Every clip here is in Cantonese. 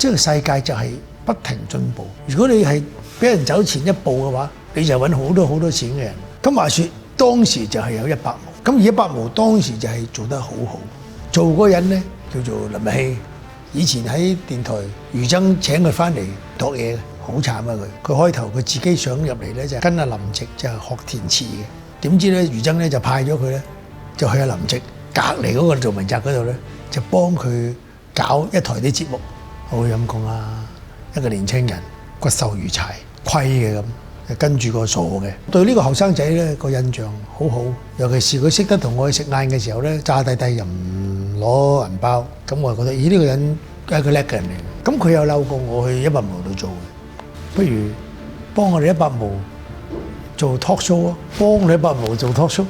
即係世界就係不停進步。如果你係俾人走前一步嘅話，你就揾好多錢嘅人。咁話說當時就係有100毛，咁而100毛當時就係做得好好。做嗰個人咧叫做林日曦，以前喺電台余爭請佢翻嚟度嘢嘅，好慘啊佢。佢開頭佢自己想入嚟咧就跟阿林夕就學填詞嘅，點知咧余爭咧就派咗佢咧就去阿林夕隔離嗰個做文摘嗰度咧就幫佢搞一台啲節目。好陰功啦，一個年青人骨瘦如柴，虧嘅咁。跟住個傻嘅，對呢個後生仔咧個印象好好，尤其是佢識得同我去食晏嘅時候咧，詐低又唔攞銀包，咁我就覺得，咦呢個人係一個叻嘅人嚟。咁佢有嬲過我去100毛度做嘅，不如幫我哋100毛做 talk show 啊，幫你100毛做 talk show，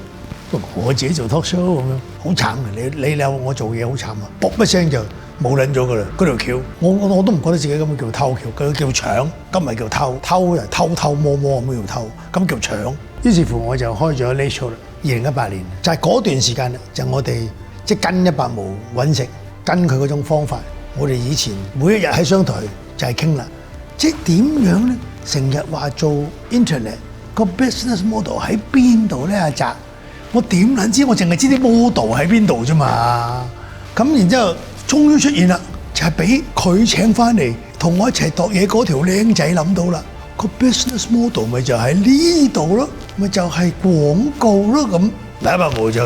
我自己做 talk show 咁樣，好慘嘅，你有我做嘢好慘啊，卜一聲就冇撚咗噶啦！嗰條橋，我都唔覺得自己咁叫偷橋，佢叫搶，咁唔係叫偷，偷就偷摸摸咁叫偷，咁叫搶。於是乎我就開咗 Late Show啦。2018年就係嗰段時間啦，就我哋即係跟100毛揾食，跟佢嗰種方法。我哋以前每一日喺商台就係傾啦，即係點樣咧？成日話做 Internet 個 business model 喺邊度咧？阿澤，我點撚知？我淨係知啲 model 喺邊度啫嘛。咁然之後。終於出現啦，就係俾佢請翻嚟同我一齊度嘢嗰條靚仔諗到啦，個 business model 咪就喺呢度咯，咪就係廣告咯咁。100毛就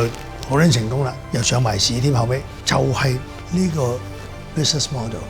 好撚成功啦，又上埋市添，後尾就係呢個 business model。